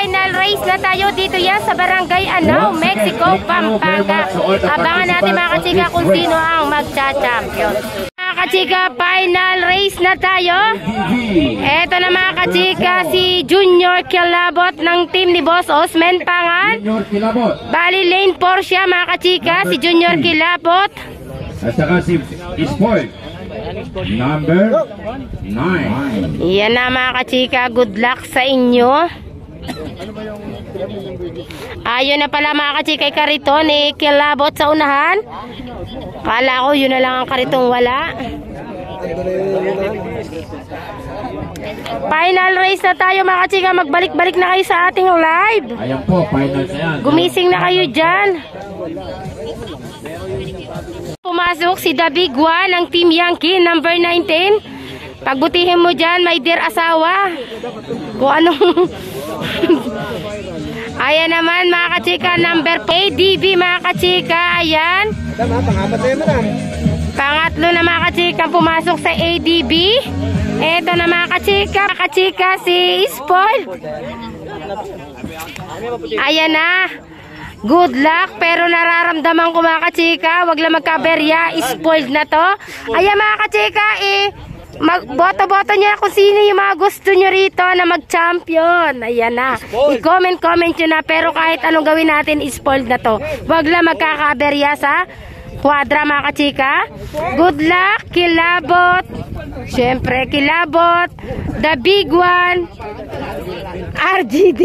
Final race na tayo dito yan sa Barangay Anao, Mexico, Pampanga. Abangan natin mga kachika kung sino ang magcha-champion. Mga kachika, final race na tayo. Eto na mga kachika, si Junior Kilabot ng team ni Boss Osman Pangan. Bali lane 4 siya mga kachika, si Junior Kilabot. At saka si Spoiled, number 9. Yan na mga kachika, good luck sa inyo. Ayun na pala mga kachika, kariton ni Kilabot sa unahan. Kala ko yun na lang ang karitong wala. Final race na tayo mga kachika, magbalik-balik na kayo sa ating live. Ayan po, final na yan. Gumising na kayo dyan. Pumasok si The Big One ng Team Yankee, number 19. Pagbutihin mo dyan, my dear asawa. Kung anong... Ayan naman mga kachika, number ADB mga kachika. Ayan. Pangatlo na mga kachika pumasok sa ADB. Eto na mga kachika si Spoil. Ayan na. Good luck, pero nararamdaman ko mga kachika, wag lang magkaberya, spoiled na to. Ayan mga kachika, boto-boto niya kung sino yung mga gusto nyo rito na mag-champion. Ayan na, i-comment nyo na, pero kahit anong gawin natin, spoiled na to. Wag lang magkakaberya sa quadra mga kachika. Good luck, Kilabot. Siyempre, Kilabot, The Big One, RGD,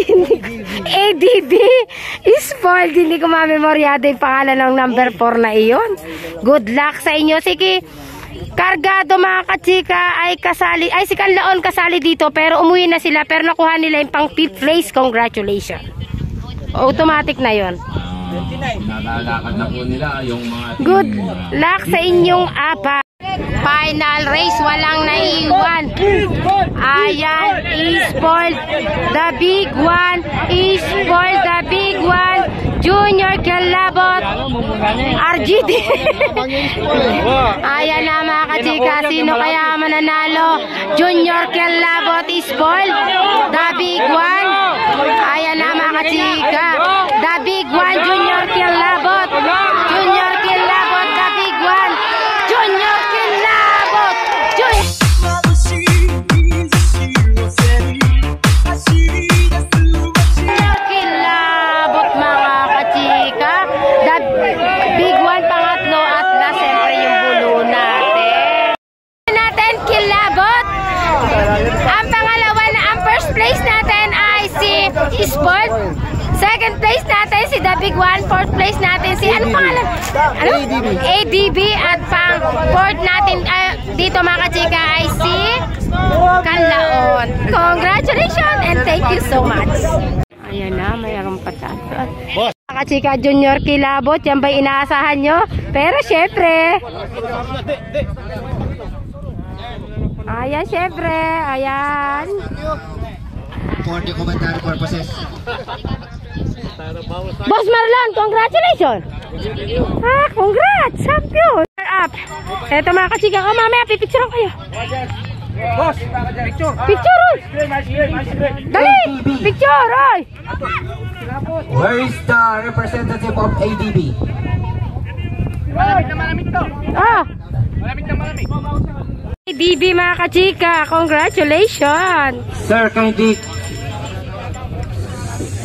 ADB, Spoiled. Hindi ko mamemoryado yung pangalan ng number 4 na iyon. Good luck sa inyo. Sige, Kargado mga kachika ay kasali, ay si Kanlaon kasali dito, pero umuwi na sila, pero nakuha nila yung pang 5th place. Congratulations. Automatic na yon. Nalalakad na po nila yung mga good luck sa inyong apa. Final race, walang naiwan. Ayan, Spoiled, The Big One, Spoiled, The Big One, Junior Kilabot, RGD. Ayan na mga kachika, sino kaya mananalo? Junior Kilabot, Spoiled, The Big One. Ayan na mga kachika, The Big One, Junior Kilabot, Junior Kilabot, The Big One, Junior Kilabot, Junior Kilabot mga kachika, The Big One pangatlo, at last siyempre yung bulo natin Kilabot. Ang pangalawa na, ang first place natin ay si Sport. Second place natin si The Big One. Fourth place natin si, ano pangalan? Ano? ADB. At pang fourth natin dito mga kachika ay si Kanlaon. Congratulations and thank you so much. Ayan na, mayroong patas. Mga kachika, Junior Kilabot, yan ba inaasahan nyo? Pero syempre, ayan syempre, ayan. For the commentary purposes. Boss Marlon, congratulations! Congrats! Champion! Up! Eto mga kachika, mamaya pipicturean kayo. Boss, picture! Picture, oy! Dali! Picture, oy! Where is the representative of ADB? Malamig na malamig to! Malamig na malamig! ADB mga kachika, congratulations! Sir, kindly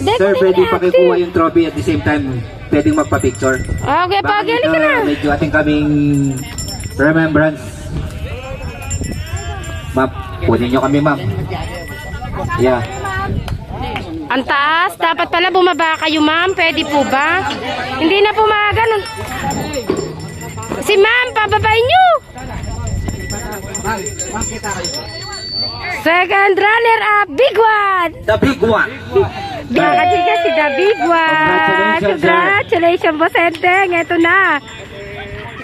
sir, pwede pakikuha yung trophy at the same time pwedeng magpa-picture. Okay, pagili ka na. Medyo ating kaming remembrance. Ma'am, kunin nyo kami ma'am. Yeah. Ang taas, dapat pala bumaba kayo ma'am. Pwede po ba? Hindi na po mga ganun. Si ma'am, pababain nyo. Second runner up, Big One. The Big One. Mga kachika, si The Big One. Congratulations, Boss Enteng. Ito na.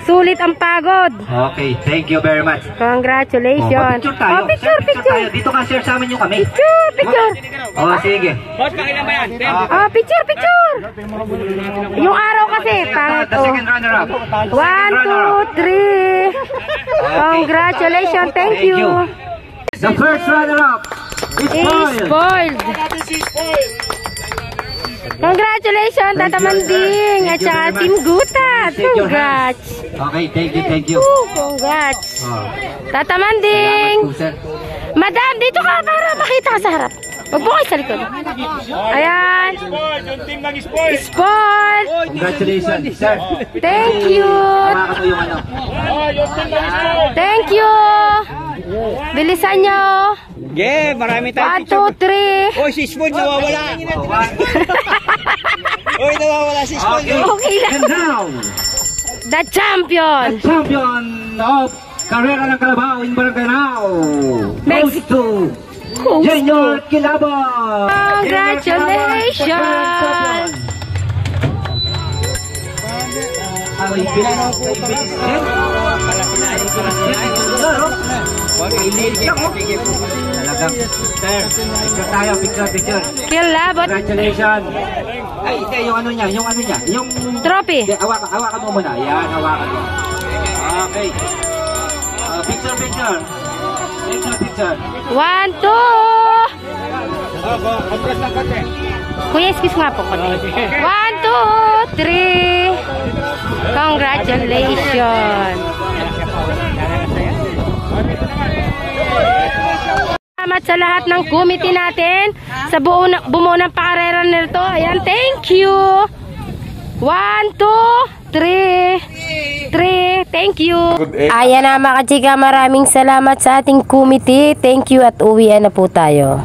Sulit ang pagod. Okay, thank you very much. Congratulations. Picture tayo. Picture. Tayo. Dito ka sir, sa amin nyo kami. Picture. Sige. Boss, pakilan ba yan? Picture. Yung araw kasi, pangit. The second runner up. 1, 2, 3. Congratulations. Thank you. The first runner up is Spoiled. Spoiled! Congratulations, Tata Manding. At saka Team Gutat. Congrats. Okay, thank you. Congrats. Oh. Tata Manding. Salamat po, sir. Madam, dito ka para makita ka sa harap. Huwag po kayo sa likod. Ayan. Sport. Congratulations, sir. Thank you. Hawakan mo yung ano. Thank you. Bilisan nyo. Yeah, marami 1, tayong 2, 3. Oy, si Spoon nawawala. Oy, nawawala si Spoon. Okay. Okay lang. And now, The champion. the champion of Karera ng Kalabaw in Barangay Nao goes to Junior Kilabon. Congratulations. Picture. Kilabot. Congratulations. Ay, hindi, yung ano niya, yung Trophy. Hindi, hawakan mo muna. Yan, hawakan mo. Okay. Picture. Picture. 1, 2. Kuya, excuse nga po. 1, 2, 3. Congratulations. Salamat sa lahat ng committee natin sa bumuo ng pakarera nito. Ayan, thank you. 1, 2, 3. Thank you. Ayan na mga kachika, maraming salamat sa ating committee. Thank you at uwian na po tayo.